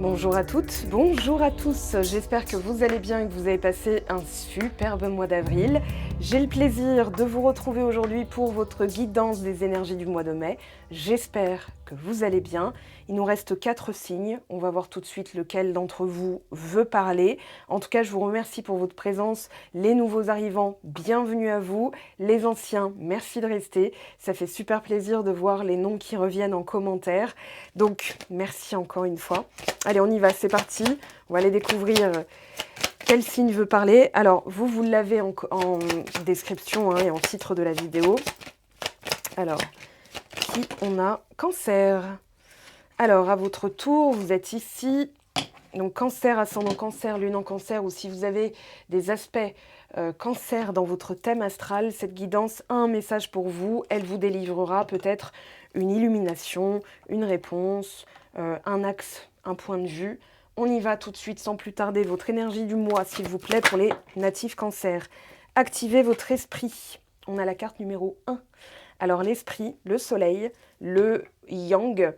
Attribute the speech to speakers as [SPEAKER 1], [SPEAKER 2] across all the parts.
[SPEAKER 1] Bonjour à toutes, bonjour à tous, j'espère que vous allez bien et que vous avez passé un superbe mois d'avril. J'ai le plaisir de vous retrouver aujourd'hui pour votre guidance des énergies du mois de mai. J'espère que vous allez bien. Il nous reste 4 signes, on va voir tout de suite lequel d'entre vous veut parler. En tout cas, je vous remercie pour votre présence. Les nouveaux arrivants, bienvenue à vous. Les anciens, merci de rester. Ça fait super plaisir de voir les noms qui reviennent en commentaire. Donc, merci encore une fois. Allez, on y va, c'est parti. On va aller découvrir quel signe veut parler. Alors, vous l'avez en description et en titre de la vidéo. Alors, qui on a? Cancer. Alors, à votre tour, vous êtes ici. Donc, cancer, ascendant cancer, lune en cancer, ou si vous avez des aspects cancer dans votre thème astral, cette guidance a un message pour vous. Elle vous délivrera peut-être une illumination, une réponse, un axe, un point de vue. On y va tout de suite sans plus tarder. Votre énergie du mois, s'il vous plaît, pour les natifs cancer. Activez votre esprit. On a la carte numéro 1. Alors l'esprit, le soleil, le yang,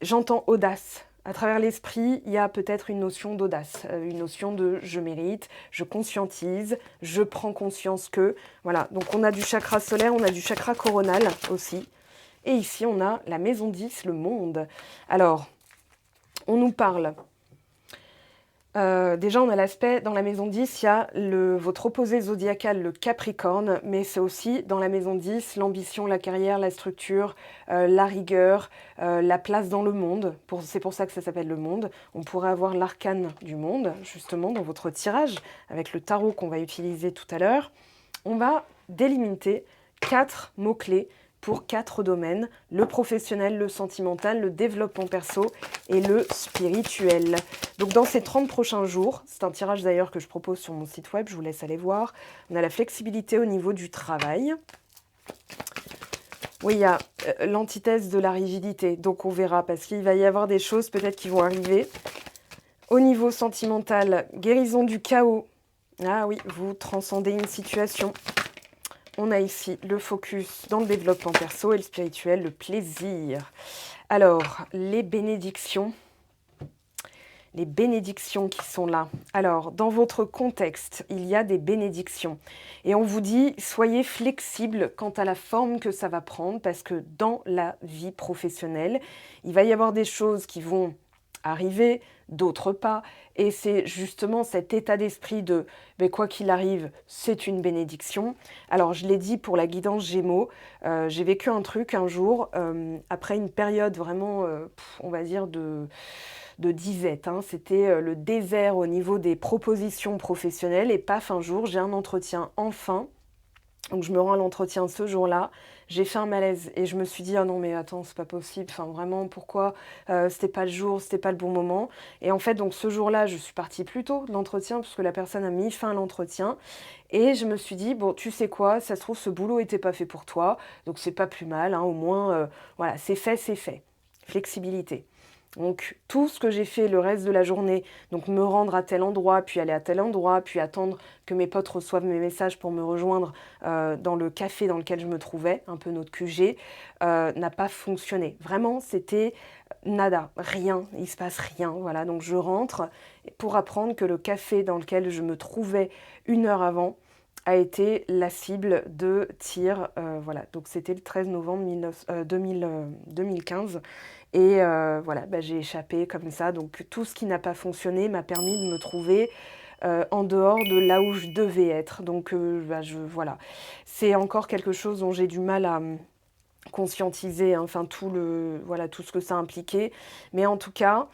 [SPEAKER 1] j'entends audace. À travers l'esprit, il y a peut-être une notion d'audace, une notion de je mérite, je conscientise, je prends conscience que. Voilà, donc on a du chakra solaire, on a du chakra coronal aussi. Et ici, on a la maison 10, le monde. Alors, on nous parle. Déjà, on a l'aspect, dans la maison 10, il y a votre opposé zodiacal, le Capricorne, mais c'est aussi, dans la maison 10, l'ambition, la carrière, la structure, la rigueur, la place dans le monde. C'est pour ça que ça s'appelle le monde. On pourrait avoir l'arcane du monde, justement, dans votre tirage, avec le tarot qu'on va utiliser tout à l'heure. On va délimiter 4 mots-clés pour 4 domaines, le professionnel, le sentimental, le développement perso et le spirituel. Donc dans ces 30 prochains jours, c'est un tirage d'ailleurs que je propose sur mon site web, je vous laisse aller voir, on a la flexibilité au niveau du travail. Oui, il y a l'antithèse de la rigidité, donc on verra, parce qu'il va y avoir des choses peut-être qui vont arriver. Au niveau sentimental, guérison du chaos. Ah oui, vous transcendez une situation. On a ici le focus dans le développement perso et le spirituel, le plaisir. Alors, les bénédictions qui sont là. Alors, dans votre contexte, il y a des bénédictions. Et on vous dit, soyez flexible quant à la forme que ça va prendre, parce que dans la vie professionnelle, il va y avoir des choses qui vont arriver, d'autres pas. Et c'est justement cet état d'esprit de quoi qu'il arrive, c'est une bénédiction. Alors, je l'ai dit pour la guidance Gémeaux, j'ai vécu un truc un jour, après une période vraiment, on va dire, de disette. C'était le désert au niveau des propositions professionnelles. Et paf, un jour, j'ai un entretien enfin. Donc je me rends à l'entretien ce jour-là, j'ai fait un malaise et je me suis dit ah non mais attends c'est pas possible, enfin vraiment pourquoi c'était pas le jour, c'était pas le bon moment. Et en fait donc ce jour-là je suis partie plus tôt de l'entretien puisque la personne a mis fin à l'entretien et je me suis dit bon tu sais quoi, ça se trouve ce boulot était pas fait pour toi donc c'est pas plus mal, au moins voilà c'est fait, flexibilité. Donc tout ce que j'ai fait le reste de la journée, donc me rendre à tel endroit, puis aller à tel endroit, puis attendre que mes potes reçoivent mes messages pour me rejoindre dans le café dans lequel je me trouvais, un peu notre QG, n'a pas fonctionné. Vraiment, c'était nada, rien, il se passe rien. Voilà, donc je rentre pour apprendre que le café dans lequel je me trouvais 1 heure avant a été la cible de tir. Voilà, donc c'était le 13 novembre 2015. Et voilà, j'ai échappé comme ça. Donc tout ce qui n'a pas fonctionné m'a permis de me trouver en dehors de là où je devais être. Donc voilà, c'est encore quelque chose dont j'ai du mal à conscientiser, enfin tout ce que ça impliquait. Mais en tout cas,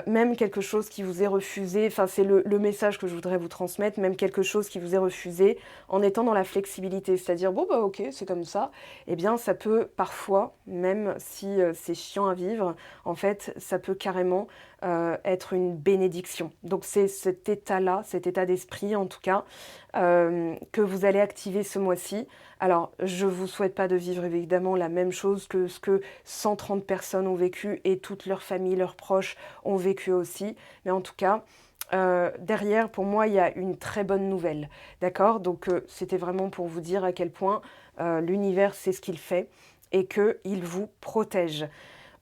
[SPEAKER 1] même quelque chose qui vous est refusé, enfin c'est le message que je voudrais vous transmettre, même quelque chose qui vous est refusé en étant dans la flexibilité, c'est-à-dire bon bah ok c'est comme ça, eh bien ça peut parfois, même si c'est chiant à vivre, en fait ça peut carrément être une bénédiction. Donc c'est cet état-là, cet état d'esprit en tout cas, que vous allez activer ce mois-ci. Alors, je ne vous souhaite pas de vivre évidemment la même chose que ce que 130 personnes ont vécu et toute leur famille, leurs proches ont vécu aussi. Mais en tout cas, derrière, pour moi, il y a une très bonne nouvelle. D'accord? Donc, c'était vraiment pour vous dire à quel point l'univers sait ce qu'il fait et qu'il vous protège.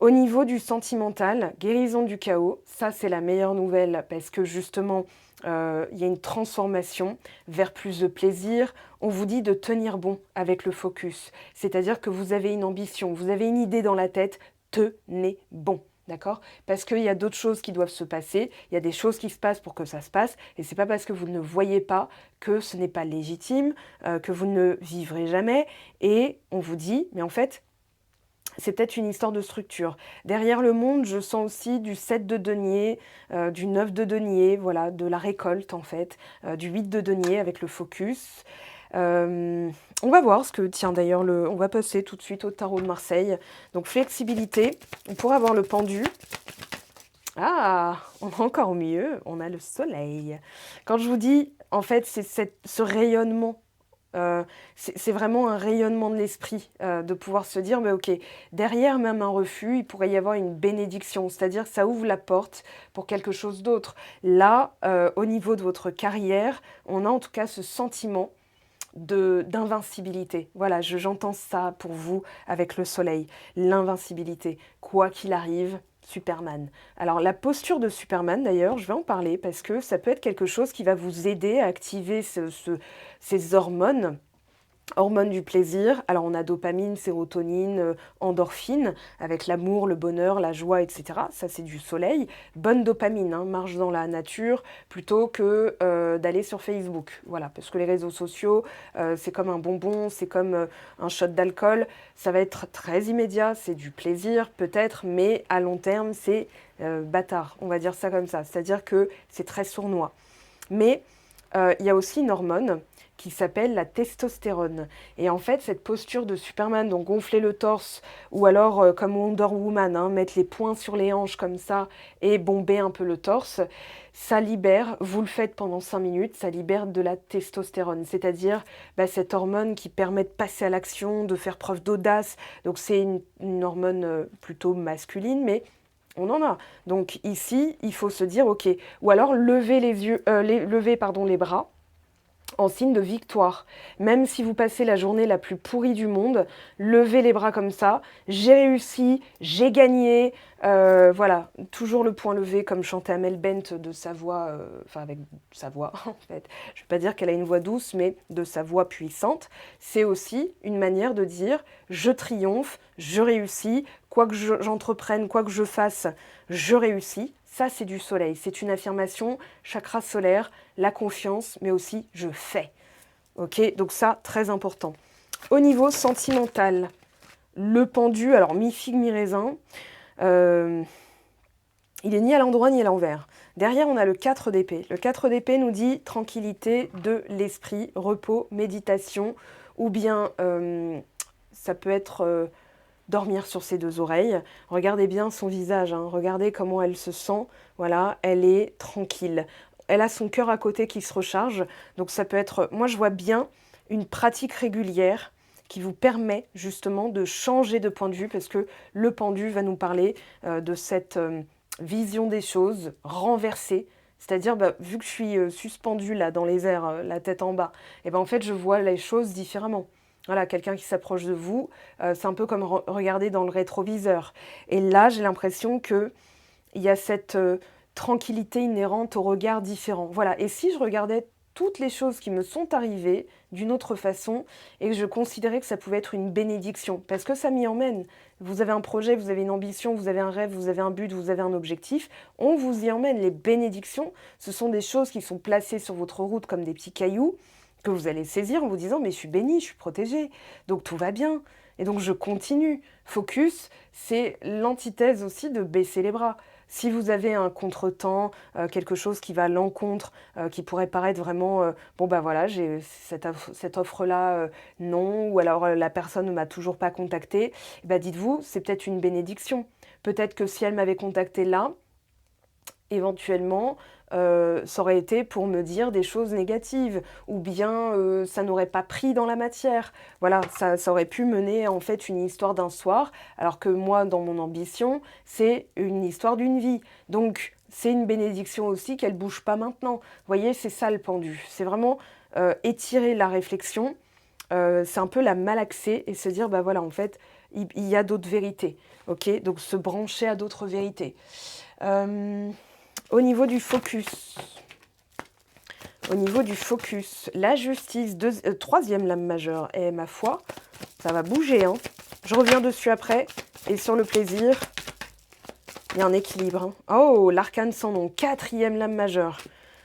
[SPEAKER 1] Au niveau du sentimental, guérison du chaos, ça c'est la meilleure nouvelle parce que justement, il y a une transformation vers plus de plaisir. On vous dit de tenir bon avec le focus, c'est-à-dire que vous avez une ambition, vous avez une idée dans la tête, tenez bon. D'accord? Parce qu'il y a d'autres choses qui doivent se passer, il y a des choses qui se passent pour que ça se passe, et c'est pas parce que vous ne voyez pas que ce n'est pas légitime, que vous ne vivrez jamais, et on vous dit, mais en fait, c'est peut-être une histoire de structure. Derrière le monde, je sens aussi du 7 de denier, du 9 de denier, voilà, de la récolte en fait, du 8 de denier avec le focus. On va voir ce que tient d'ailleurs on va passer tout de suite au tarot de Marseille. Donc flexibilité, on pourrait avoir le pendu. Ah, on a encore mieux, on a le soleil. Quand je vous dis, en fait, c'est ce rayonnement. C'est vraiment un rayonnement de l'esprit, de pouvoir se dire, mais ok, derrière même un refus, il pourrait y avoir une bénédiction, c'est-à-dire ça ouvre la porte pour quelque chose d'autre. Là, au niveau de votre carrière, on a en tout cas ce sentiment d'invincibilité. Voilà, j'entends ça pour vous avec le soleil, l'invincibilité, quoi qu'il arrive. Superman. Alors la posture de Superman d'ailleurs, je vais en parler parce que ça peut être quelque chose qui va vous aider à activer ces hormones du plaisir. Alors on a dopamine, sérotonine, endorphine, avec l'amour, le bonheur, la joie, etc. Ça c'est du soleil. Bonne dopamine, hein, marche dans la nature plutôt que d'aller sur Facebook. Voilà, parce que les réseaux sociaux, c'est comme un bonbon, c'est comme un shot d'alcool. Ça va être très immédiat, c'est du plaisir peut-être, mais à long terme c'est bâtard, on va dire ça comme ça. C'est-à-dire que c'est très sournois. Mais il y a aussi une hormone qui s'appelle la testostérone. Et en fait, cette posture de Superman, donc gonfler le torse, ou alors comme Wonder Woman, hein, mettre les poings sur les hanches comme ça et bomber un peu le torse, ça libère, vous le faites pendant 5 minutes, ça libère de la testostérone, c'est-à-dire cette hormone qui permet de passer à l'action, de faire preuve d'audace. Donc c'est une hormone plutôt masculine, mais on en a. Donc ici, il faut se dire, ok, ou alors lever les bras en signe de victoire. Même si vous passez la journée la plus pourrie du monde, levez les bras comme ça. J'ai réussi, j'ai gagné. Voilà, toujours le point levé comme chantait Amel Bent de sa voix, enfin avec sa voix en fait. Je ne vais pas dire qu'elle a une voix douce, mais de sa voix puissante. C'est aussi une manière de dire je triomphe, je réussis, quoi que j'entreprenne, quoi que je fasse, je réussis. Ça, c'est du soleil. C'est une affirmation, chakra solaire, la confiance, mais aussi je fais. Ok, donc ça, très important. Au niveau sentimental, le pendu, alors mi-figue, mi-raisin, il est ni à l'endroit ni à l'envers. Derrière, on a le 4 d'épée. Le 4 d'épée nous dit tranquillité de l'esprit, repos, méditation, ou bien ça peut être dormir sur ses deux oreilles. Regardez bien son visage, hein. Regardez comment elle se sent. Voilà, elle est tranquille. Elle a son cœur à côté qui se recharge. Donc ça peut être, moi je vois bien une pratique régulière qui vous permet justement de changer de point de vue parce que le pendu va nous parler de cette vision des choses renversée. C'est-à-dire, vu que je suis suspendue là dans les airs, la tête en bas, et ben en fait je vois les choses différemment. Voilà, quelqu'un qui s'approche de vous, c'est un peu comme regarder dans le rétroviseur. Et là, j'ai l'impression qu'il y a cette tranquillité inhérente au regard différent. Voilà, et si je regardais toutes les choses qui me sont arrivées d'une autre façon et que je considérais que ça pouvait être une bénédiction, parce que ça m'y emmène. Vous avez un projet, vous avez une ambition, vous avez un rêve, vous avez un but, vous avez un objectif, on vous y emmène. Les bénédictions, ce sont des choses qui sont placées sur votre route comme des petits cailloux, que vous allez saisir en vous disant « mais je suis bénie, je suis protégée, donc tout va bien ». Et donc je continue. Focus, c'est l'antithèse aussi de baisser les bras. Si vous avez un contretemps, quelque chose qui va à l'encontre, qui pourrait paraître vraiment bon bah voilà, j'ai cette offre-là, non, ou alors la personne ne m'a toujours pas contacté, dites-vous, c'est peut-être une bénédiction. Peut-être que si elle m'avait contacté là, éventuellement, ça aurait été pour me dire des choses négatives, ou bien ça n'aurait pas pris dans la matière. Voilà, ça aurait pu mener en fait une histoire d'un soir, alors que moi, dans mon ambition, c'est une histoire d'une vie. Donc, c'est une bénédiction aussi qu'elle bouge pas maintenant. Vous voyez, c'est ça le pendu. C'est vraiment étirer la réflexion, c'est un peu la malaxer et se dire, bah voilà, en fait, il y a d'autres vérités, ok? Donc se brancher à d'autres vérités. Au niveau du focus, la justice, troisième lame majeure, et ma foi, ça va bouger, hein. Je reviens dessus après, et sur le plaisir, il y a un équilibre, hein. Oh, l'arcane sans nom, quatrième lame majeure.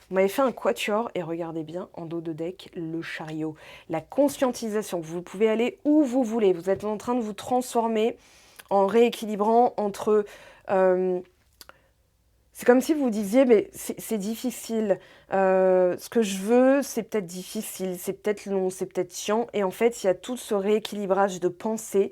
[SPEAKER 1] Vous m'avez fait un quatuor, et regardez bien, en dos de deck, le chariot. La conscientisation, vous pouvez aller où vous voulez. Vous êtes en train de vous transformer en rééquilibrant entre... c'est comme si vous disiez, mais c'est difficile. Ce que je veux, c'est peut-être difficile, c'est peut-être long, c'est peut-être chiant. Et en fait, il y a tout ce rééquilibrage de penser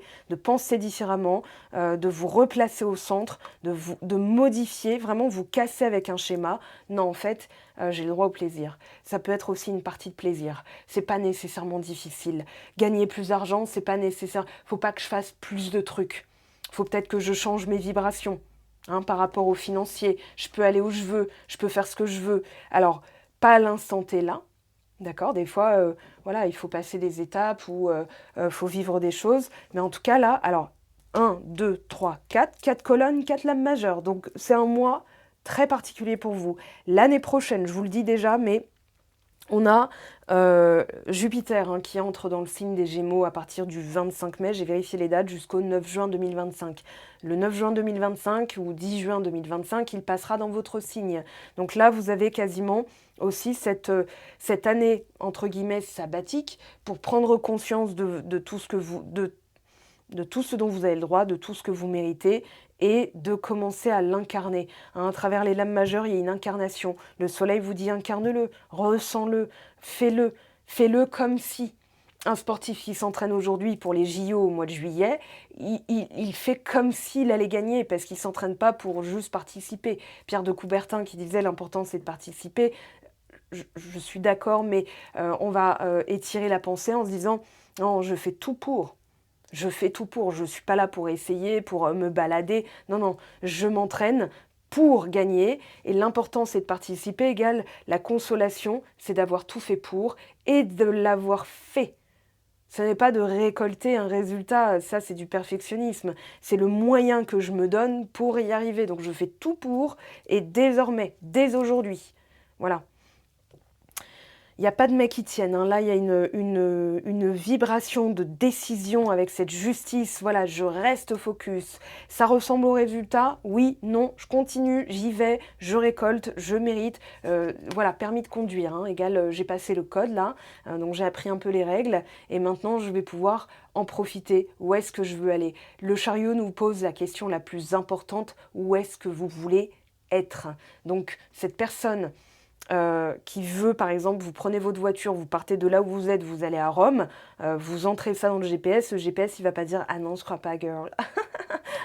[SPEAKER 1] différemment, de vous replacer au centre, de modifier, vraiment vous casser avec un schéma. Non, en fait, j'ai le droit au plaisir. Ça peut être aussi une partie de plaisir. C'est pas nécessairement difficile. Gagner plus d'argent, c'est pas nécessaire. Faut pas que je fasse plus de trucs. Faut peut-être que je change mes vibrations. Hein, par rapport au financier, je peux aller où je veux, je peux faire ce que je veux. Alors, pas à l'instant T là, d'accord? Des fois, voilà, il faut passer des étapes ou faut vivre des choses. Mais en tout cas, là, alors, 1, 2, 3, 4, 4 colonnes, 4 lames majeures. Donc, c'est un mois très particulier pour vous. L'année prochaine, je vous le dis déjà, mais on a Jupiter hein, qui entre dans le signe des Gémeaux à partir du 25 mai. J'ai vérifié les dates jusqu'au 9 juin 2025. Le 9 juin 2025 ou 10 juin 2025, il passera dans votre signe. Donc là, vous avez quasiment aussi cette année, entre guillemets, sabbatique pour prendre conscience de tout ce que vous... de tout ce dont vous avez le droit, de tout ce que vous méritez, et de commencer à l'incarner. Hein, à travers les lames majeures, il y a une incarnation. Le soleil vous dit incarne-le, ressens-le, fais-le comme si. Un sportif qui s'entraîne aujourd'hui pour les JO au mois de juillet, il fait comme s'il allait gagner, parce qu'il ne s'entraîne pas pour juste participer. Pierre de Coubertin qui disait l'important c'est de participer, je suis d'accord, mais on va étirer la pensée en se disant non, je fais tout pour. Je fais tout pour, je ne suis pas là pour essayer, pour me balader. Non, non, je m'entraîne pour gagner. Et l'important, c'est de participer, égale la consolation, c'est d'avoir tout fait pour et de l'avoir fait. Ce n'est pas de récolter un résultat, ça c'est du perfectionnisme. C'est le moyen que je me donne pour y arriver. Donc je fais tout pour et désormais, dès aujourd'hui. Voilà. Il n'y a pas de mec qui tienne. Hein. Là, il y a une vibration de décision avec cette justice. Voilà, je reste focus. Ça ressemble au résultat? Oui, non, je continue, j'y vais, je récolte, je mérite. Voilà, permis de conduire. Hein, égal, j'ai passé le code là. Donc, j'ai appris un peu les règles. Et maintenant, je vais pouvoir en profiter. Où est-ce que je veux aller? Le chariot nous pose la question la plus importante. Où est-ce que vous voulez être? Donc, cette personne... qui veut, par exemple, vous prenez votre voiture, vous partez de là où vous êtes, vous allez à Rome, vous entrez ça dans le GPS il va pas dire « Ah non, je crois pas, girl.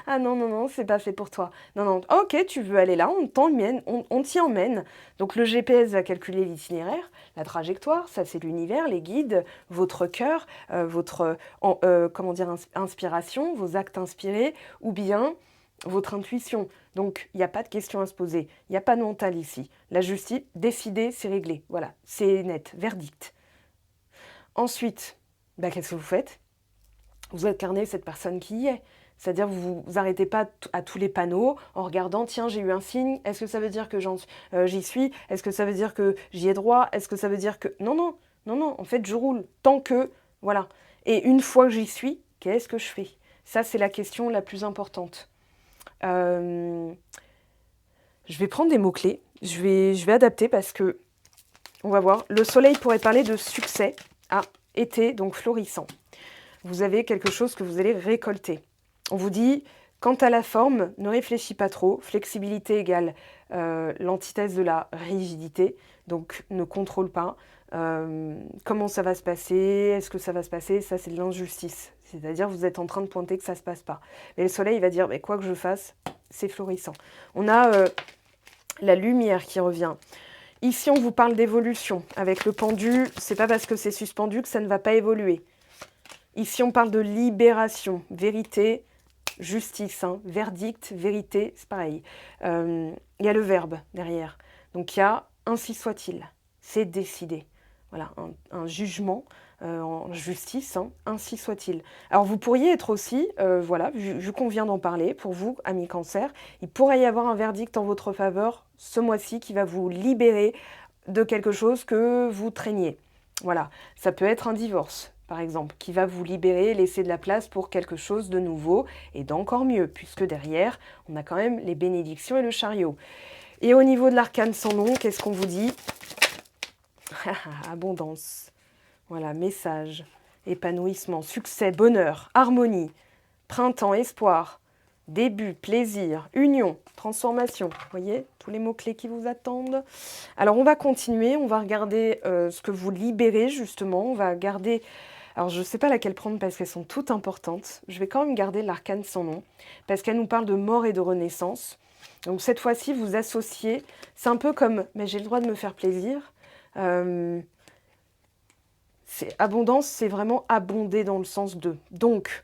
[SPEAKER 1] Ah non, non, non, c'est pas fait pour toi. Non, non, ok, tu veux aller là, on t'y emmène. » Donc le GPS va calculer l'itinéraire, la trajectoire, ça c'est l'univers, les guides, votre cœur, votre comment dire, inspiration, vos actes inspirés, ou bien votre intuition. Donc, il n'y a pas de question à se poser. Il n'y a pas de mental ici. La justice, décider, c'est réglé. Voilà, c'est net, verdict. Ensuite, qu'est-ce que vous faites? Vous incarnez cette personne qui y est. C'est-à-dire, vous vous arrêtez pas à tous les panneaux en regardant, tiens, j'ai eu un signe, est-ce que ça veut dire que j'y suis? Est-ce que ça veut dire que j'y ai droit? Est-ce que ça veut dire que... Non, non, non, non, en fait, je roule tant que... Voilà. Et une fois que j'y suis, qu'est-ce que je fais? Ça, c'est la question la plus importante. Je vais prendre des mots-clés, je vais adapter parce que, on va voir, le soleil pourrait parler de succès à été, donc florissant. Vous avez quelque chose que vous allez récolter. On vous dit, quant à la forme, ne réfléchis pas trop, flexibilité égale l'antithèse de la rigidité, donc ne contrôle pas. Comment ça va se passer? Est-ce que ça va se passer? Ça, c'est de l'injustice. C'est-à-dire, vous êtes en train de pointer que ça ne se passe pas. Mais le soleil, il va dire, quoi que je fasse, c'est florissant. On a la lumière qui revient. Ici, on vous parle d'évolution. Avec le pendu, c'est pas parce que c'est suspendu que ça ne va pas évoluer. Ici, on parle de libération, vérité, justice, hein, verdict, vérité, c'est pareil. Il y a le verbe derrière. Donc, il y a ainsi soit-il. C'est décidé. Voilà, un jugement en justice, hein, ainsi soit-il. Alors vous pourriez être aussi, voilà, vu qu'on vient d'en parler, pour vous, amis Cancer, il pourrait y avoir un verdict en votre faveur ce mois-ci qui va vous libérer de quelque chose que vous traîniez. Voilà, ça peut être un divorce, par exemple, qui va vous libérer, laisser de la place pour quelque chose de nouveau et d'encore mieux, puisque derrière, on a quand même les bénédictions et le chariot. Et au niveau de l'arcane sans nom, qu'est-ce qu'on vous dit? Abondance. Voilà, message, épanouissement, succès, bonheur, harmonie, printemps, espoir, début, plaisir, union, transformation. Vous voyez, tous les mots-clés qui vous attendent. Alors, on va continuer, on va regarder ce que vous libérez, justement. On va garder... Alors, je ne sais pas laquelle prendre parce qu'elles sont toutes importantes. Je vais quand même garder l'arcane sans nom, parce qu'elle nous parle de mort et de renaissance. Donc, cette fois-ci, vous associez... C'est un peu comme, mais j'ai le droit de me faire plaisir. Abondance, c'est vraiment abonder dans le sens de. Donc,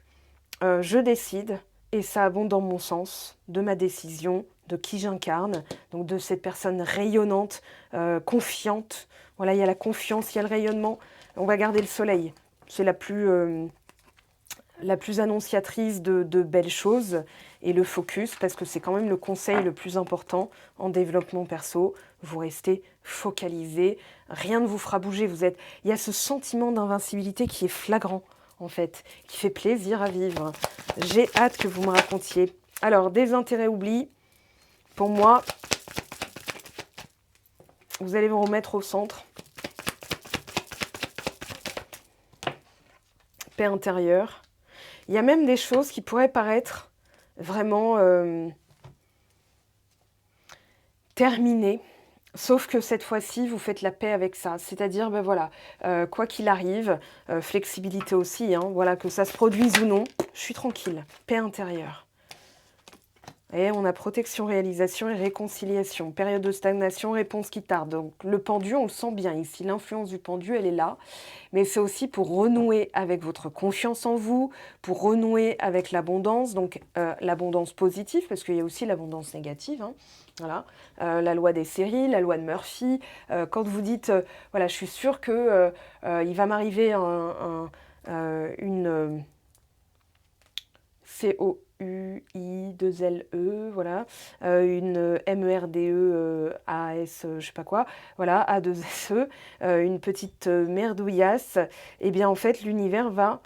[SPEAKER 1] je décide, et ça abonde dans mon sens, de ma décision, de qui j'incarne, donc de cette personne rayonnante, confiante. Voilà, il y a la confiance, il y a le rayonnement. On va garder le soleil. C'est la plus annonciatrice de belles choses, et le focus, parce que c'est quand même le conseil le plus important en développement perso. Vous restez focalisé, rien ne vous fera bouger. Il y a ce sentiment d'invincibilité qui est flagrant, en fait, qui fait plaisir à vivre. J'ai hâte que vous me racontiez. Alors, désintérêt, oubli, pour moi, vous allez vous remettre au centre. Paix intérieure. Il y a même des choses qui pourraient paraître vraiment terminées, sauf que cette fois-ci, vous faites la paix avec ça. C'est-à-dire, ben voilà, quoi qu'il arrive, flexibilité aussi, hein, voilà, que ça se produise ou non, je suis tranquille, paix intérieure. Et on a protection, réalisation et réconciliation. Période de stagnation, réponse qui tarde. Donc le pendu, on le sent bien ici. L'influence du pendu, elle est là. Mais c'est aussi pour renouer avec votre confiance en vous, pour renouer avec l'abondance. Donc l'abondance positive, parce qu'il y a aussi l'abondance négative. Hein. Voilà. La loi des séries, la loi de Murphy. Quand vous dites, voilà, je suis sûre que il va m'arriver une... COUI2LE, voilà, une MERDE AS, je sais pas quoi, voilà, A2SE, une petite merdouillasse, et bien en fait l'univers va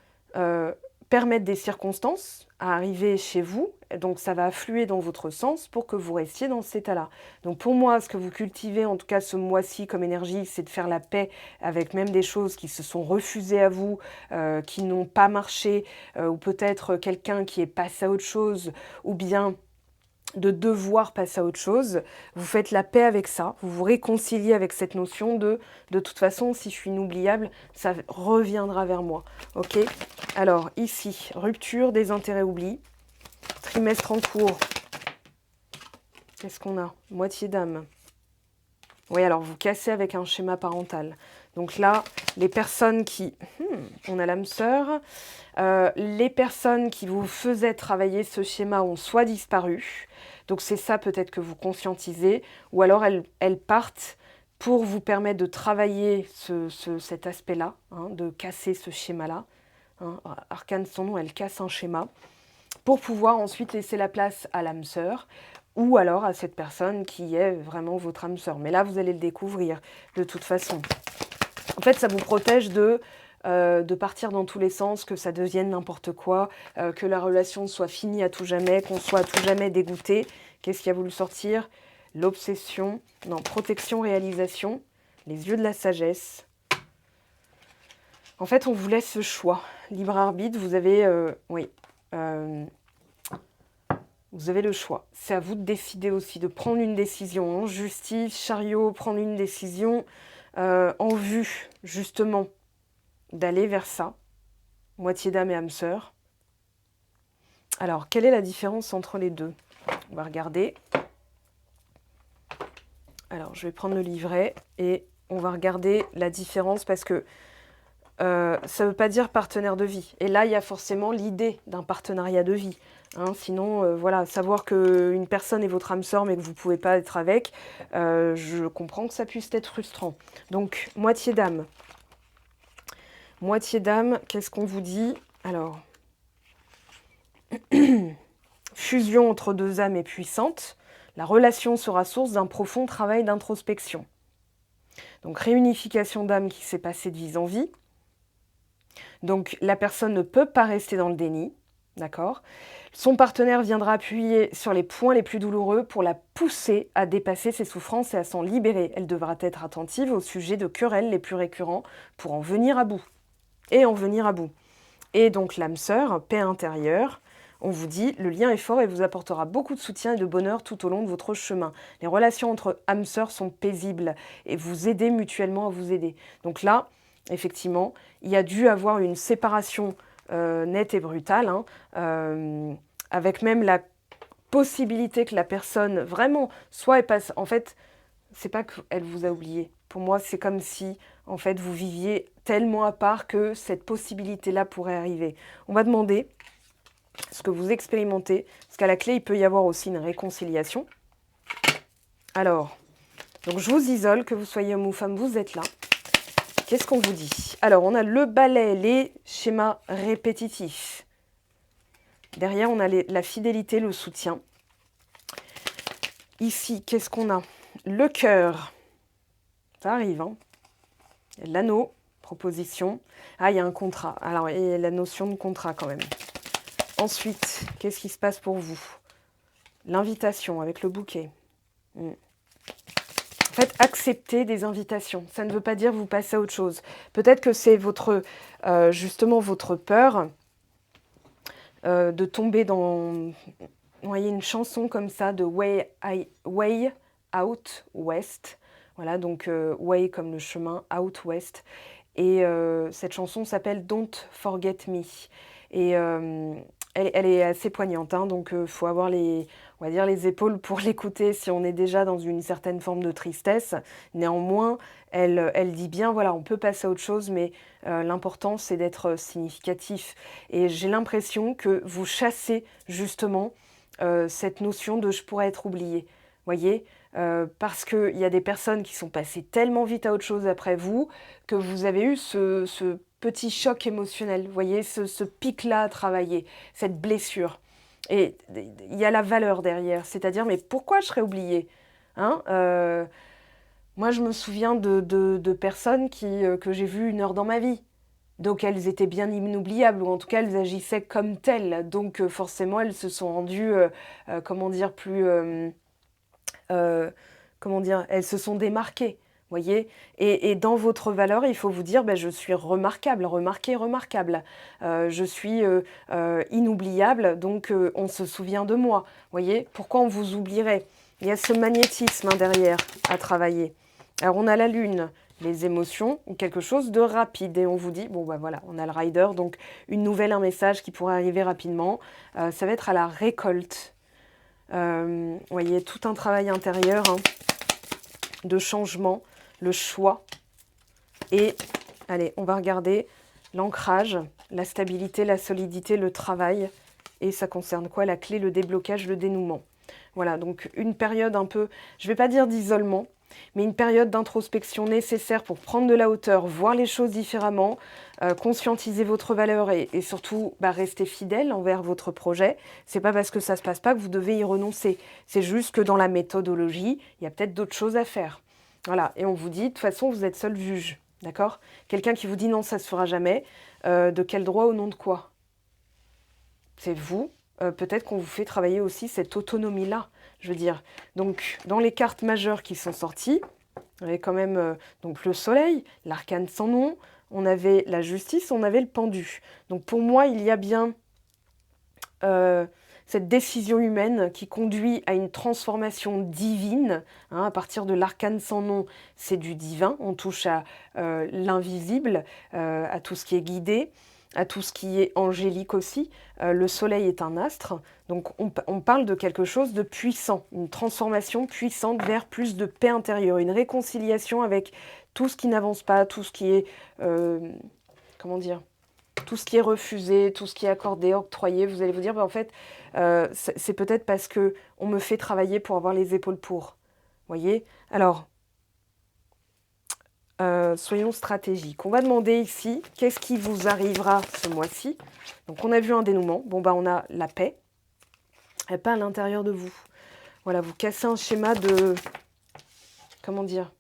[SPEAKER 1] permettre des circonstances à arriver chez vous, donc ça va affluer dans votre sens pour que vous restiez dans cet état-là. Donc pour moi, ce que vous cultivez, en tout cas ce mois-ci comme énergie, c'est de faire la paix avec même des choses qui se sont refusées à vous, qui n'ont pas marché, ou peut-être quelqu'un qui est passé à autre chose, ou bien de devoir passer à autre chose. Vous faites la paix avec ça, vous vous réconciliez avec cette notion de toute façon, si je suis inoubliable, ça reviendra vers moi. Ok? Alors ici, rupture, désintérêt, oubli, trimestre en cours. Qu'est-ce qu'on a? Moitié d'âme. Oui, alors vous cassez avec un schéma parental. Donc là, les personnes qui... on a l'âme sœur. Les personnes qui vous faisaient travailler ce schéma ont soit disparu. Donc c'est ça peut-être que vous conscientisez. Ou alors elles partent pour vous permettre de travailler cet aspect-là, hein, de casser ce schéma-là. Hein. Arcane son nom, elle casse un schéma. Pour pouvoir ensuite laisser la place à l'âme sœur. Ou alors à cette personne qui est vraiment votre âme sœur. Mais là, vous allez le découvrir de toute façon. En fait, ça vous protège de partir dans tous les sens, que ça devienne n'importe quoi, que la relation soit finie à tout jamais, qu'on soit à tout jamais dégoûté. Qu'est-ce qui a voulu sortir? L'obsession, non, protection, réalisation, les yeux de la sagesse. En fait, on vous laisse le choix. Libre arbitre, vous avez... vous avez le choix. C'est à vous de décider aussi, de prendre une décision en justice, chariot, prendre une décision en vue, justement, d'aller vers ça. Moitié d'âme et âme sœur. Alors, quelle est la différence entre les deux? On va regarder. Alors, je vais prendre le livret et on va regarder la différence parce que ça ne veut pas dire partenaire de vie. Et là, il y a forcément l'idée d'un partenariat de vie. Hein, sinon, voilà, savoir qu'une personne est votre âme sœur mais que vous ne pouvez pas être avec, je comprends que ça puisse être frustrant. Donc, moitié d'âme. Moitié d'âme, qu'est-ce qu'on vous dit? Alors, fusion entre deux âmes est puissante. La relation sera source d'un profond travail d'introspection. Donc, réunification d'âme qui s'est passée de vie en vie. Donc, la personne ne peut pas rester dans le déni, d'accord? Son partenaire viendra appuyer sur les points les plus douloureux pour la pousser à dépasser ses souffrances et à s'en libérer. Elle devra être attentive au sujet de querelles les plus récurrents pour en venir à bout. Et donc, l'âme sœur, paix intérieure, on vous dit, le lien est fort et vous apportera beaucoup de soutien et de bonheur tout au long de votre chemin. Les relations entre âmes sœurs sont paisibles et vous aidez mutuellement à vous aider. Donc là, effectivement, il y a dû avoir une séparation nette et brutale, avec même la possibilité que la personne, vraiment, soit elle passe... En fait, c'est pas qu'elle vous a oublié. Pour moi, c'est comme si, en fait, vous viviez tellement à part que cette possibilité-là pourrait arriver. On va demander ce que vous expérimentez, parce qu'à la clé, il peut y avoir aussi une réconciliation. Alors, donc je vous isole, que vous soyez homme ou femme, vous êtes là. Qu'est-ce qu'on vous dit? Alors, on a le balai, les schémas répétitifs. Derrière, on a la fidélité, le soutien. Ici, qu'est-ce qu'on a? Le cœur. Ça arrive, hein. L'anneau, proposition. Ah, il y a un contrat. Alors, il y a la notion de contrat quand même. Ensuite, qu'est-ce qui se passe pour vous? L'invitation avec le bouquet. En fait, accepter des invitations. Ça ne veut pas dire vous passer à autre chose. Peut-être que c'est justement votre peur de tomber dans... Vous voyez, une chanson comme ça de Way Out West. Voilà, donc Way comme le chemin, Out West. Et cette chanson s'appelle Don't Forget Me. Et elle est assez poignante, hein, donc il faut avoir on va dire les épaules pour l'écouter si on est déjà dans une certaine forme de tristesse. Néanmoins, elle dit bien, voilà, on peut passer à autre chose, mais l'important, c'est d'être significatif. Et j'ai l'impression que vous chassez justement cette notion de « je pourrais être oublié ». Voyez, parce qu'il y a des personnes qui sont passées tellement vite à autre chose après vous que vous avez eu ce petit choc émotionnel, vous voyez, ce pic-là à travailler, cette blessure. Et il y a la valeur derrière, c'est-à-dire, mais pourquoi je serais oubliée, hein? Moi, je me souviens de personnes que j'ai vues 1 heure dans ma vie. Donc, elles étaient bien inoubliables, ou en tout cas, elles agissaient comme telles. Donc, forcément, elles se sont rendues, comment dire, elles se sont démarquées, voyez. Et dans votre valeur, il faut vous dire, je suis remarquable, remarquable. Je suis inoubliable, donc on se souvient de moi, voyez. Pourquoi on vous oublierait? Il y a ce magnétisme derrière à travailler. Alors, on a la lune, les émotions, ou quelque chose de rapide. Et on vous dit, bon, voilà, on a le rider, donc une nouvelle, un message qui pourrait arriver rapidement. Ça va être à la récolte. Vous voyez, tout un travail intérieur de changement, le choix. Et, allez, on va regarder l'ancrage, la stabilité, la solidité, le travail. Et ça concerne quoi? La clé, le déblocage, le dénouement. Voilà, donc une période un peu, je ne vais pas dire d'isolement, mais une période d'introspection nécessaire pour prendre de la hauteur, voir les choses différemment, conscientiser votre valeur et surtout rester fidèle envers votre projet. C'est pas parce que ça se passe pas que vous devez y renoncer. C'est juste que dans la méthodologie, il y a peut-être d'autres choses à faire. Voilà, et on vous dit, de toute façon, vous êtes seul juge, d'accord? Quelqu'un qui vous dit non, ça se fera jamais, de quel droit, au nom de quoi? C'est vous. Peut-être qu'on vous fait travailler aussi cette autonomie-là, je veux dire. Donc, dans les cartes majeures qui sont sorties, on avait quand même donc le soleil, l'arcane sans nom, on avait la justice, on avait le pendu. Donc, pour moi, il y a bien cette décision humaine qui conduit à une transformation divine. À partir de l'arcane sans nom, c'est du divin. On touche à l'invisible, à tout ce qui est guidé, à tout ce qui est angélique aussi. Le soleil est un astre, donc on parle de quelque chose de puissant, une transformation puissante vers plus de paix intérieure, une réconciliation avec tout ce qui n'avance pas, tout ce qui est, comment dire, tout ce qui est refusé, tout ce qui est accordé, octroyé. Vous allez vous dire, en fait, c'est peut-être parce qu'on me fait travailler pour avoir les épaules pour. Voyez? Alors, soyons stratégiques. On va demander ici, qu'est-ce qui vous arrivera ce mois-ci? Donc on a vu un dénouement. Bon, bah on a la paix. La paix à l'intérieur de vous. Voilà, vous cassez un schéma de... Comment dire?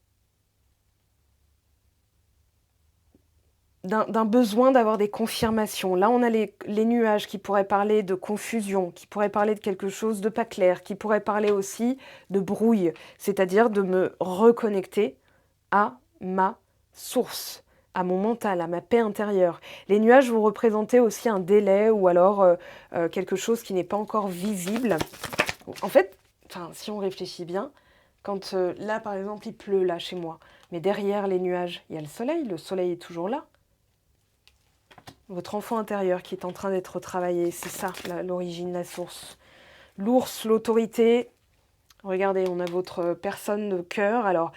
[SPEAKER 1] D'un besoin d'avoir des confirmations. Là, on a les nuages qui pourraient parler de confusion, qui pourraient parler de quelque chose de pas clair, qui pourraient parler aussi de brouille, c'est-à-dire de me reconnecter à ma source, à mon mental, à ma paix intérieure. Les nuages vont représenter aussi un délai ou alors quelque chose qui n'est pas encore visible. En fait, si on réfléchit bien, quand là, par exemple, il pleut là chez moi, mais derrière les nuages, il y a le soleil est toujours là. Votre enfant intérieur qui est en train d'être travaillé, c'est ça l'origine, la source. L'ours, l'autorité, regardez, on a votre personne de cœur. Alors,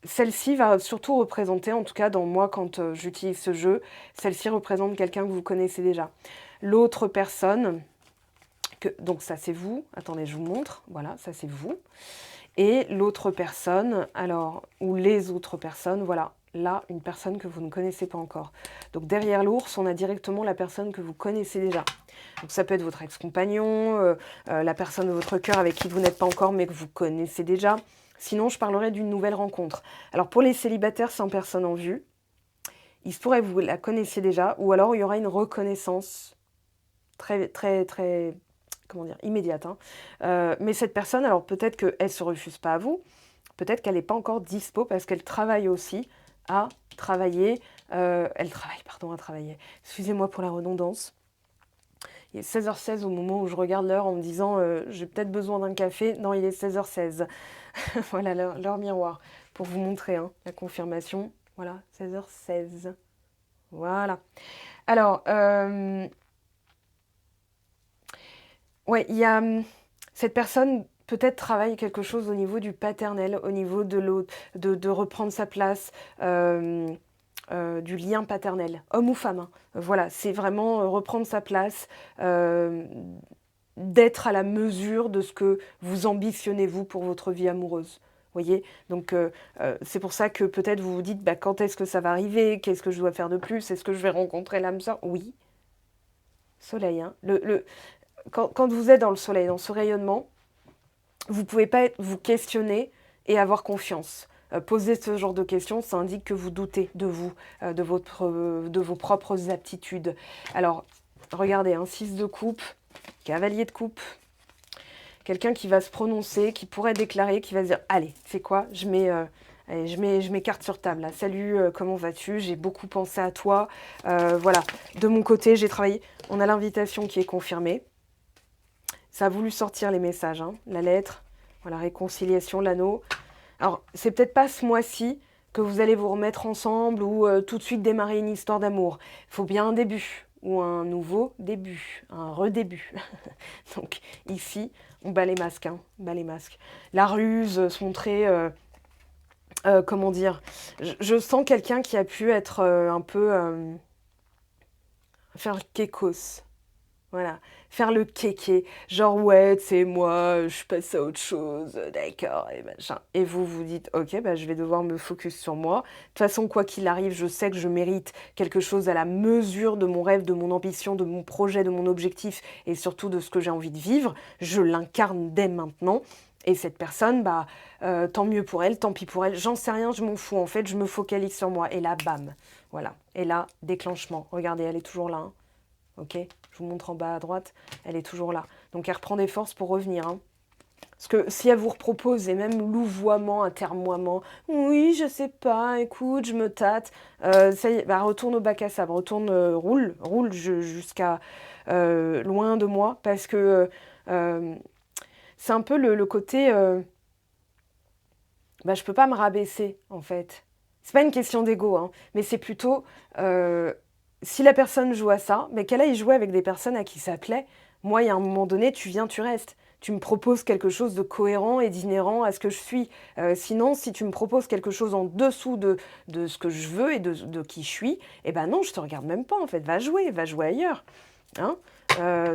[SPEAKER 1] celle-ci va surtout représenter, en tout cas dans moi quand j'utilise ce jeu, celle-ci représente quelqu'un que vous connaissez déjà. L'autre personne, donc ça c'est vous, attendez je vous montre, voilà, ça c'est vous. Et l'autre personne, alors, ou les autres personnes, voilà, là, une personne que vous ne connaissez pas encore. Donc derrière l'ours, on a directement la personne que vous connaissez déjà. Donc ça peut être votre ex-compagnon, la personne de votre cœur avec qui vous n'êtes pas encore mais que vous connaissez déjà. Sinon, je parlerai d'une nouvelle rencontre. Alors pour les célibataires sans personne en vue, il se pourrait que vous la connaissiez déjà, ou alors il y aura une reconnaissance très, très, très, comment dire, immédiate. Mais cette personne, alors peut-être qu'elle ne se refuse pas à vous, peut-être qu'elle n'est pas encore dispo parce qu'elle travaille aussi à travailler. À travailler. Excusez-moi pour la redondance. Il est 16h16 au moment où je regarde l'heure en me disant j'ai peut-être besoin d'un café. Non, il est 16h16. Voilà l'heure miroir pour vous montrer la confirmation. Voilà, 16h16. Voilà. Alors, ouais, il y a cette personne peut-être travaille quelque chose au niveau du paternel, au niveau de l'autre, de reprendre sa place, du lien paternel, homme ou femme. Voilà, c'est vraiment reprendre sa place, d'être à la mesure de ce que vous ambitionnez, vous, pour votre vie amoureuse. Voyez, donc c'est pour ça que peut-être vous vous dites bah, quand est-ce que ça va arriver, qu'est-ce que je dois faire de plus, est-ce que je vais rencontrer l'âme sœur? Oui, soleil. Quand vous êtes dans le soleil, dans ce rayonnement, vous ne pouvez pas vous questionner et avoir confiance. Poser ce genre de questions, ça indique que vous doutez de vous, de vos propres aptitudes. Alors, regardez, 6 de coupe, cavalier de coupe, quelqu'un qui va se prononcer, qui pourrait déclarer, qui va se dire « Allez, c'est quoi, je mets carte sur table. Là. Salut, comment vas-tu? J'ai beaucoup pensé à toi. Voilà, de mon côté, j'ai travaillé. » On a l'invitation qui est confirmée. Ça a voulu sortir les messages, la lettre, voilà, réconciliation, l'anneau. Alors, c'est peut-être pas ce mois-ci que vous allez vous remettre ensemble ou tout de suite démarrer une histoire d'amour. Il faut bien un début ou un nouveau début, un redébut. Donc ici, on bat les masques, bat les masques. La ruse, se montrer, comment dire, je sens quelqu'un qui a pu être un peu, faire le kékos. Voilà, faire le kéké, genre ouais, tu sais, moi, je passe à autre chose, d'accord, et machin. Et vous vous dites, ok, bah, je vais devoir me focus sur moi. De toute façon, quoi qu'il arrive, je sais que je mérite quelque chose à la mesure de mon rêve, de mon ambition, de mon projet, de mon objectif, et surtout de ce que j'ai envie de vivre. Je l'incarne dès maintenant. Et cette personne, bah, tant mieux pour elle, tant pis pour elle, j'en sais rien, je m'en fous. En fait, je me focalise sur moi. Et là, bam, voilà. Et là, déclenchement. Regardez, elle est toujours là, ok, je vous montre en bas à droite, elle est toujours là. Donc elle reprend des forces pour revenir. Parce que si elle vous propose, et même louvoiement, atermoiement, oui, je sais pas, écoute, je me tâte, ça y est, bah, retourne au bac à sable, retourne, roule jusqu'à loin de moi, parce que c'est un peu le côté, bah, je peux pas me rabaisser, en fait. C'est pas une question d'ego, mais c'est plutôt... si la personne joue à ça, mais qu'elle aille jouer avec des personnes à qui ça plaît. Moi, il y a un moment donné, tu viens, tu restes. Tu me proposes quelque chose de cohérent et d'inhérent à ce que je suis. Sinon, si tu me proposes quelque chose en dessous de ce que je veux et de qui je suis, eh ben non, je te regarde même pas, en fait. Va jouer ailleurs. Hein.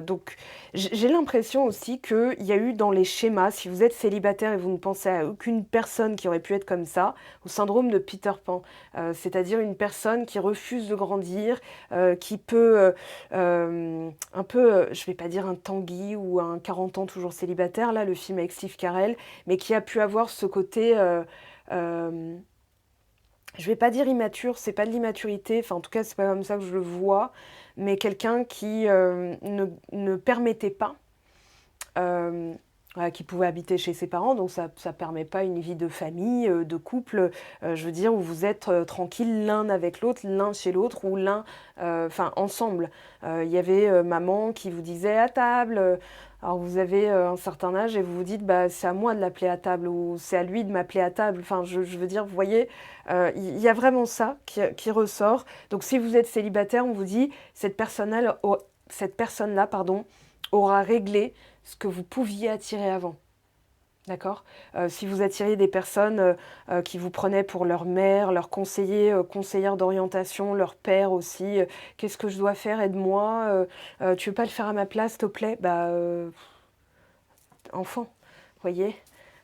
[SPEAKER 1] Donc, j'ai l'impression aussi qu'il y a eu dans les schémas, si vous êtes célibataire et vous ne pensez à aucune personne qui aurait pu être comme ça, au syndrome de Peter Pan, c'est-à-dire une personne qui refuse de grandir, qui peut un peu, je ne vais pas dire un Tanguy ou un 40 ans toujours célibataire, là, le film avec Steve Carell, mais qui a pu avoir ce côté... je vais pas dire immature, c'est pas de l'immaturité, enfin en tout cas c'est pas comme ça que je le vois, mais quelqu'un qui ne permettait pas, euh, voilà, qui pouvait habiter chez ses parents, donc ça ne permet pas une vie de famille, de couple, je veux dire, où vous êtes tranquille l'un avec l'autre, l'un chez l'autre, ou l'un, enfin ensemble. Il y avait maman qui vous disait à table, alors vous avez un certain âge et vous vous dites, bah, c'est à moi de l'appeler à table, ou c'est à lui de m'appeler à table, enfin je veux dire, vous voyez, il y a vraiment ça qui ressort. Donc si vous êtes célibataire, on vous dit, cette personne-là, pardon, aura réglé ce que vous pouviez attirer avant. D'accord. Si vous attiriez des personnes qui vous prenaient pour leur mère, leur conseiller, conseillère d'orientation, leur père aussi, qu'est-ce que je dois faire, aide-moi, tu veux pas le faire à ma place, s'il te plaît, bah, enfant, voyez.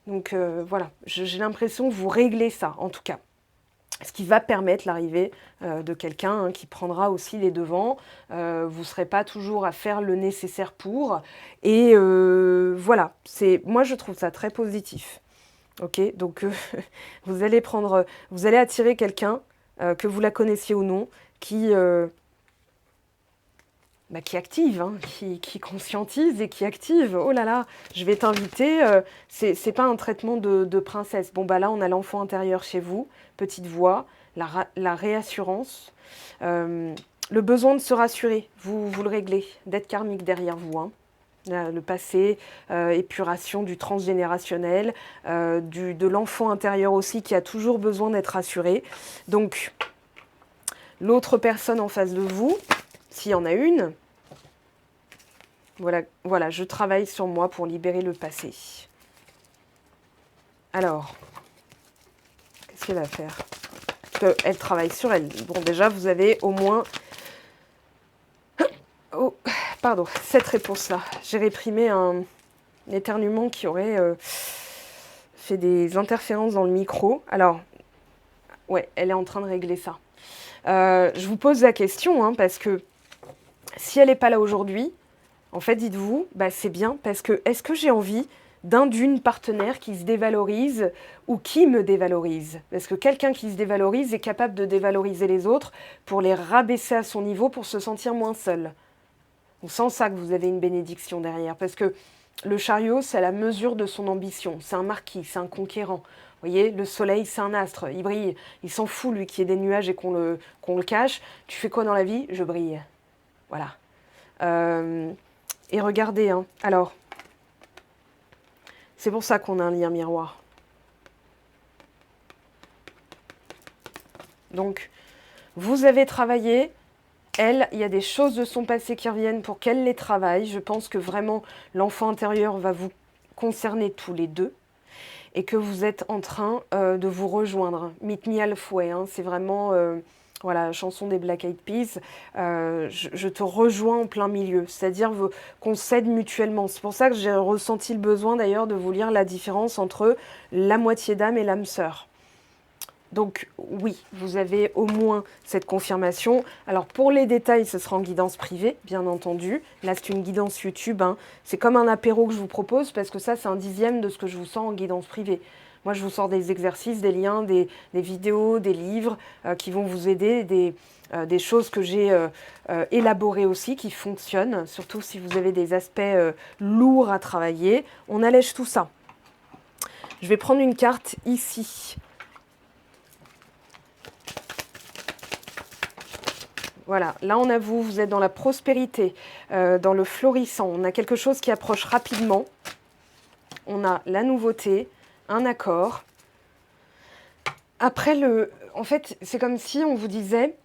[SPEAKER 1] Donc voilà, j'ai l'impression que vous réglez ça, en tout cas. Ce qui va permettre l'arrivée de quelqu'un qui prendra aussi les devants. Vous ne serez pas toujours à faire le nécessaire pour. Et voilà, moi je trouve ça très positif. Ok, donc vous allez attirer quelqu'un, que vous la connaissiez ou non, qui active, hein, qui conscientise et qui active. Oh là là, je vais t'inviter. C'est pas un traitement de princesse. Bon, bah là, on a l'enfant intérieur chez vous, petite voix, la réassurance, le besoin de se rassurer. Vous le réglez, d'être karmique derrière vous. Hein. Le passé, épuration du transgénérationnel, de l'enfant intérieur aussi qui a toujours besoin d'être rassuré. Donc, l'autre personne en face de vous, s'il y en a une, voilà, je travaille sur moi pour libérer le passé. Alors, qu'est-ce qu'elle va faire? Parce qu'elle travaille sur elle. Bon, déjà, vous avez au moins... Oh, pardon, cette réponse-là. J'ai réprimé un éternuement qui aurait fait des interférences dans le micro. Alors, ouais, elle est en train de régler ça. Je vous pose la question, hein, parce que si elle n'est pas là aujourd'hui, en fait, dites-vous, bah, c'est bien, parce que est-ce que j'ai envie d'une partenaire qui se dévalorise ou qui me dévalorise? Parce que quelqu'un qui se dévalorise est capable de dévaloriser les autres pour les rabaisser à son niveau pour se sentir moins seul. Donc, sans ça que vous avez une bénédiction derrière, parce que le chariot, c'est la mesure de son ambition. C'est un marquis, c'est un conquérant. Vous voyez, le soleil, c'est un astre. Il brille. Il s'en fout, lui, qu'il y ait des nuages et qu'on le cache. Tu fais quoi dans la vie? Je brille. Voilà. Et regardez, hein. Alors, c'est pour ça qu'on a un lien miroir. Donc, vous avez travaillé. Elle, il y a des choses de son passé qui reviennent pour qu'elle les travaille. Je pense que vraiment, l'enfant intérieur va vous concerner tous les deux et que vous êtes en train de vous rejoindre. Meet me halfway, hein, c'est vraiment voilà, chanson des Black Eyed Peas. Je te rejoins en plein milieu, c'est-à-dire qu'on s'aide mutuellement. C'est pour ça que j'ai ressenti le besoin d'ailleurs de vous lire la différence entre la moitié d'âme et l'âme sœur. Donc oui, vous avez au moins cette confirmation. Alors pour les détails, ce sera en guidance privée, bien entendu. Là, c'est une guidance YouTube. Hein. C'est comme un apéro que je vous propose, parce que ça, c'est un dixième de ce que je vous sors en guidance privée. Moi, je vous sors des exercices, des liens, des vidéos, des livres qui vont vous aider, des choses que j'ai élaborées aussi, qui fonctionnent, surtout si vous avez des aspects lourds à travailler. On allège tout ça. Je vais prendre une carte ici. Voilà, là on a vous êtes dans la prospérité, dans le florissant. On a quelque chose qui approche rapidement. On a la nouveauté, un accord. Après, en fait, c'est comme si on vous disait,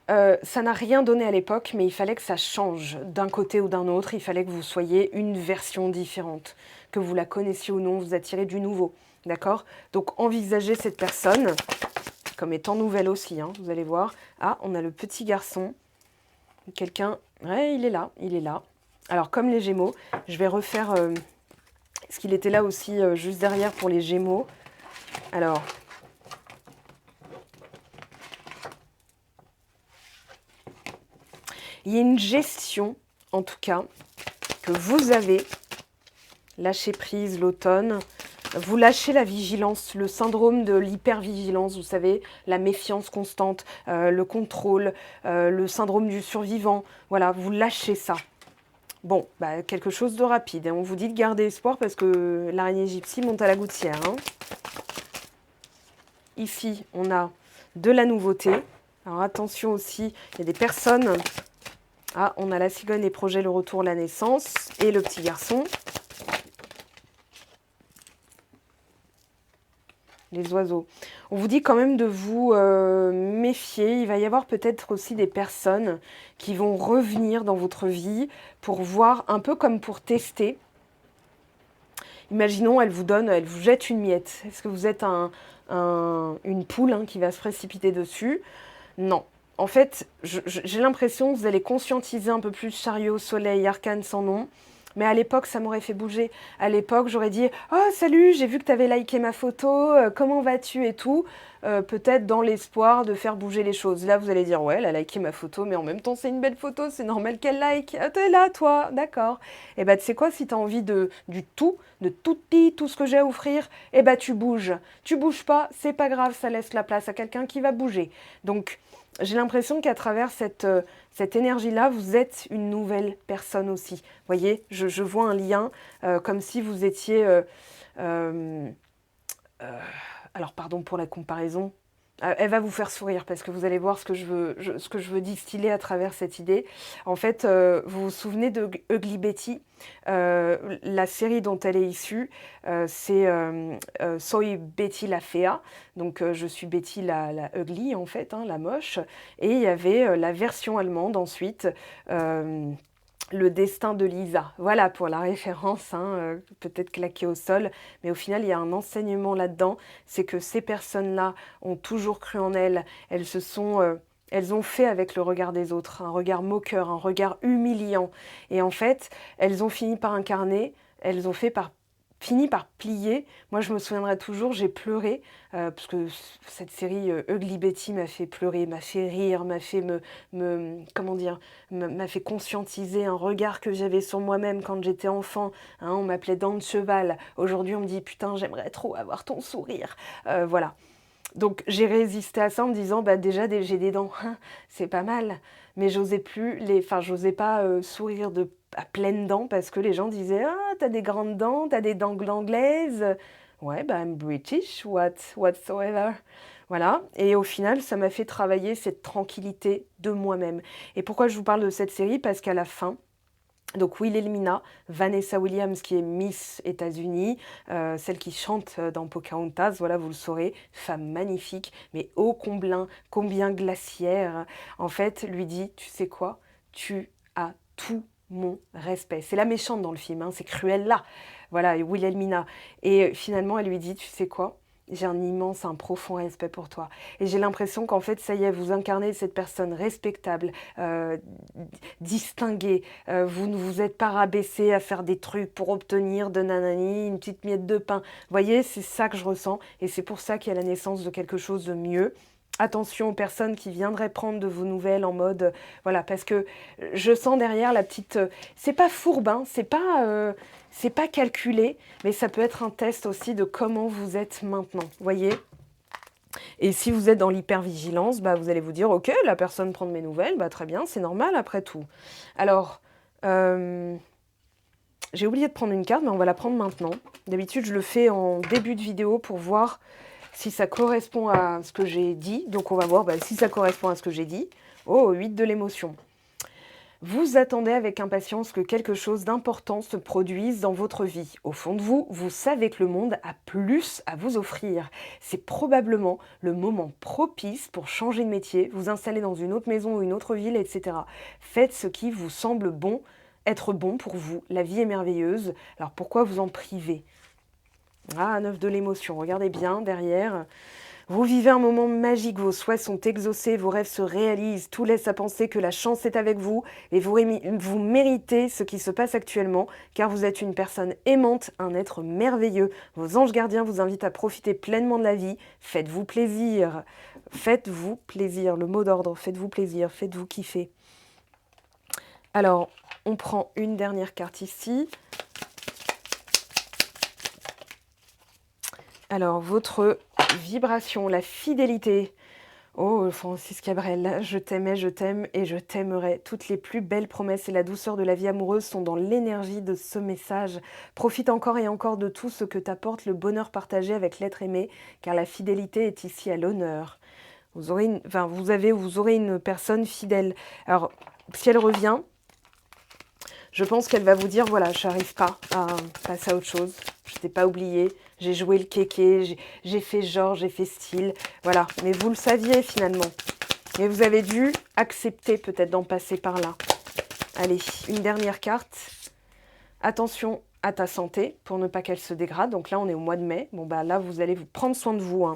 [SPEAKER 1] ça n'a rien donné à l'époque, mais il fallait que ça change d'un côté ou d'un autre. Il fallait que vous soyez une version différente, que vous la connaissiez ou non, vous attirez du nouveau. D'accord? Donc envisagez cette personne comme étant nouvelle aussi, hein, vous allez voir. Ah, on a le petit garçon. quelqu'un... Ouais, il est là, il est là. Alors, comme les Gémeaux, je vais refaire... Parce qu'il était là aussi, juste derrière pour les Gémeaux. Alors... Il y a une gestion, en tout cas, que vous avez. Lâcher prise, l'automne. Vous lâchez la vigilance, le syndrome de l'hypervigilance, vous savez, la méfiance constante, le contrôle, le syndrome du survivant. Voilà, vous lâchez ça. Bon, bah, quelque chose de rapide. On vous dit de garder espoir parce que l'araignée gypsy monte à la gouttière. Hein. Ici, on a de la nouveauté. Alors attention aussi, il y a des personnes... Ah, on a la cigogne, les projets, le retour, la naissance et le petit garçon. Les oiseaux. On vous dit quand même de vous méfier. Il va y avoir peut-être aussi des personnes qui vont revenir dans votre vie pour voir, un peu comme pour tester. Imaginons, elle vous jette une miette. Est-ce que vous êtes une poule hein, qui va se précipiter dessus? Non. En fait, j'ai l'impression que vous allez conscientiser un peu plus Chariot, Soleil, Arcane sans nom. Mais à l'époque, ça m'aurait fait bouger. À l'époque, j'aurais dit « Oh, salut, j'ai vu que tu avais liké ma photo, comment vas-tu ?» et tout. Peut-être dans l'espoir de faire bouger les choses. Là, vous allez dire « Ouais, elle a liké ma photo, mais en même temps, c'est une belle photo, c'est normal qu'elle like. Ah, t'es là, toi, d'accord. » Et bah, tu sais quoi, si tu as envie du tout, de tout petit, tout ce que j'ai à offrir, eh bah, tu bouges. Tu bouges pas, c'est pas grave, ça laisse la place à quelqu'un qui va bouger. Donc, j'ai l'impression qu'à travers cette énergie-là, vous êtes une nouvelle personne aussi. Vous voyez, je vois un lien comme si vous étiez... alors, pardon pour la comparaison. Elle va vous faire sourire parce que vous allez voir ce que je veux distiller à travers cette idée. En fait, vous vous souvenez de Ugly Betty, la série dont elle est issue, c'est Soy Betty la Fea. Donc, je suis Betty la ugly, en fait, hein, la moche. Et il y avait la version allemande ensuite. Le destin de Lisa. Voilà pour la référence, hein, peut-être claqué au sol, mais au final, il y a un enseignement là-dedans, c'est que ces personnes-là ont toujours cru en elles, elles ont fait avec le regard des autres, un regard moqueur, un regard humiliant, et en fait, elles ont fini par incarner, elles ont fini par plier. Moi, je me souviendrai toujours, j'ai pleuré, parce que cette série Ugly Betty m'a fait pleurer, m'a fait rire, m'a fait comment dire, m'a fait conscientiser un regard que j'avais sur moi-même quand j'étais enfant. Hein, on m'appelait dent de cheval. Aujourd'hui, on me dit, putain, j'aimerais trop avoir ton sourire. Voilà. Donc, j'ai résisté à ça en me disant, bah déjà, j'ai des dents, c'est pas mal. Mais j'osais j'osais pas sourire à pleines dents parce que les gens disaient, ah, t'as des grandes dents, t'as des dents anglaises. Ouais, bah, I'm British, whatsoever. Voilà. Et au final, ça m'a fait travailler cette tranquillité de moi-même. Et pourquoi je vous parle de cette série? Parce qu'à la fin, donc Wilhelmina, Vanessa Williams qui est Miss États-Unis, celle qui chante dans Pocahontas, voilà vous le saurez, femme magnifique, mais ô combien glaciaire, en fait lui dit, tu sais quoi, tu as tout mon respect. C'est la méchante dans le film, hein, c'est Cruella, voilà, et Wilhelmina. Et finalement elle lui dit, tu sais quoi, j'ai un profond respect pour toi. Et j'ai l'impression qu'en fait, ça y est, vous incarnez cette personne respectable, distinguée. Vous ne vous êtes pas rabaissé à faire des trucs pour obtenir de nanani, une petite miette de pain. Vous voyez, c'est ça que je ressens. Et c'est pour ça qu'il y a la naissance de quelque chose de mieux. Attention aux personnes qui viendraient prendre de vos nouvelles en mode... voilà, parce que je sens derrière la petite... c'est pas fourbe, hein, c'est pas calculé, mais ça peut être un test aussi de comment vous êtes maintenant, voyez. Et si vous êtes dans l'hypervigilance, bah, vous allez vous dire, ok, la personne prend de mes nouvelles, bah, très bien, c'est normal après tout. Alors, j'ai oublié de prendre une carte, mais on va la prendre maintenant. D'habitude, je le fais en début de vidéo pour voir si ça correspond à ce que j'ai dit. Donc, on va voir si ça correspond à ce que j'ai dit. Oh, 8 de l'émotion. Vous attendez avec impatience que quelque chose d'important se produise dans votre vie. Au fond de vous, vous savez que le monde a plus à vous offrir. C'est probablement le moment propice pour changer de métier, vous installer dans une autre maison ou une autre ville, etc. Faites ce qui vous semble bon, être bon pour vous. La vie est merveilleuse, alors pourquoi vous en priver? Ah, 9 de l'émotion, regardez bien derrière. Vous vivez un moment magique, vos souhaits sont exaucés, vos rêves se réalisent, tout laisse à penser que la chance est avec vous et vous méritez ce qui se passe actuellement car vous êtes une personne aimante, un être merveilleux. Vos anges gardiens vous invitent à profiter pleinement de la vie. Faites-vous plaisir. Faites-vous plaisir. Le mot d'ordre, faites-vous plaisir, faites-vous kiffer. Alors, on prend une dernière carte ici. Alors, votre vibration, la fidélité. Oh, Francis Cabrel, je t'aimais, je t'aime et je t'aimerai. Toutes les plus belles promesses et la douceur de la vie amoureuse sont dans l'énergie de ce message. Profite encore et encore de tout ce que t'apporte le bonheur partagé avec l'être aimé, car la fidélité est ici à l'honneur. Vous aurez une personne fidèle. Alors, si elle revient, je pense qu'elle va vous dire, voilà, je n'arrive pas à passer à autre chose. Je t'ai pas oublié, j'ai joué le kéké, j'ai fait genre, j'ai fait style. Voilà, mais vous le saviez finalement. Et vous avez dû accepter peut-être d'en passer par là. Allez, une dernière carte. Attention à ta santé pour ne pas qu'elle se dégrade. Donc là, on est au mois de mai. Bon, bah là, vous allez vous prendre soin de vous. Hein.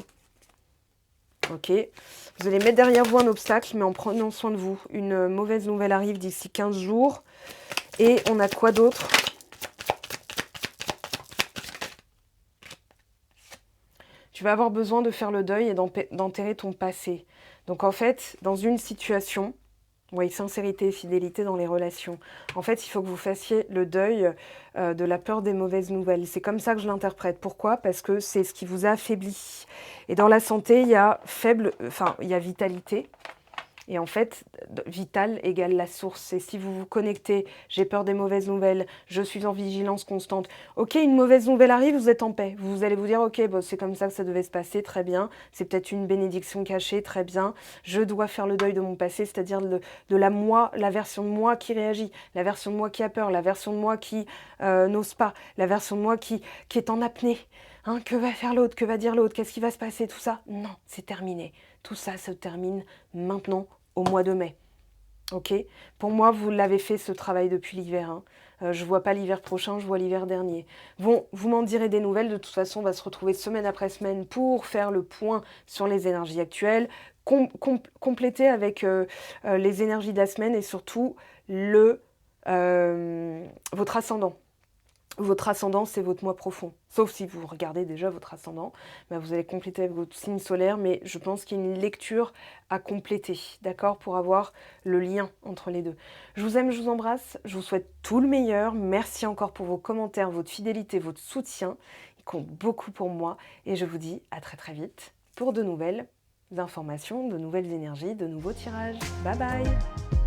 [SPEAKER 1] Ok. Vous allez mettre derrière vous un obstacle, mais en prenant soin de vous. Une mauvaise nouvelle arrive d'ici 15 jours. Et on a quoi d'autre ? Tu vas avoir besoin de faire le deuil et d'enterrer ton passé. Donc en fait, dans une situation, oui, sincérité et fidélité dans les relations. En fait, il faut que vous fassiez le deuil de la peur des mauvaises nouvelles. C'est comme ça que je l'interprète. Pourquoi ? Parce que c'est ce qui vous a affaibli. Et dans la santé, il y a il y a vitalité. Et en fait, vital égale la source. Et si vous vous connectez, j'ai peur des mauvaises nouvelles, je suis en vigilance constante. Ok, une mauvaise nouvelle arrive, vous êtes en paix. Vous allez vous dire, ok, bon, c'est comme ça que ça devait se passer, très bien. C'est peut-être une bénédiction cachée, très bien. Je dois faire le deuil de mon passé, c'est-à-dire de la version de moi qui réagit, la version de moi qui a peur, la version de moi qui n'ose pas, la version de moi qui est en apnée. Hein, que va faire l'autre? Que va dire l'autre? Qu'est-ce qui va se passer? Tout ça? Non, c'est terminé. Tout ça se termine maintenant au mois de mai. Ok? Pour moi, vous l'avez fait ce travail depuis l'hiver. Hein. Je ne vois pas l'hiver prochain, je vois l'hiver dernier. Bon, vous m'en direz des nouvelles. De toute façon, on va se retrouver semaine après semaine pour faire le point sur les énergies actuelles, compléter avec les énergies de la semaine et surtout votre ascendant. Votre ascendant, c'est votre moi profond. Sauf si vous regardez déjà votre ascendant, bah vous allez compléter avec votre signe solaire, mais je pense qu'il y a une lecture à compléter, d'accord, pour avoir le lien entre les deux. Je vous aime, je vous embrasse, je vous souhaite tout le meilleur. Merci encore pour vos commentaires, votre fidélité, votre soutien. Il compte beaucoup pour moi et je vous dis à très très vite pour de nouvelles informations, de nouvelles énergies, de nouveaux tirages. Bye bye!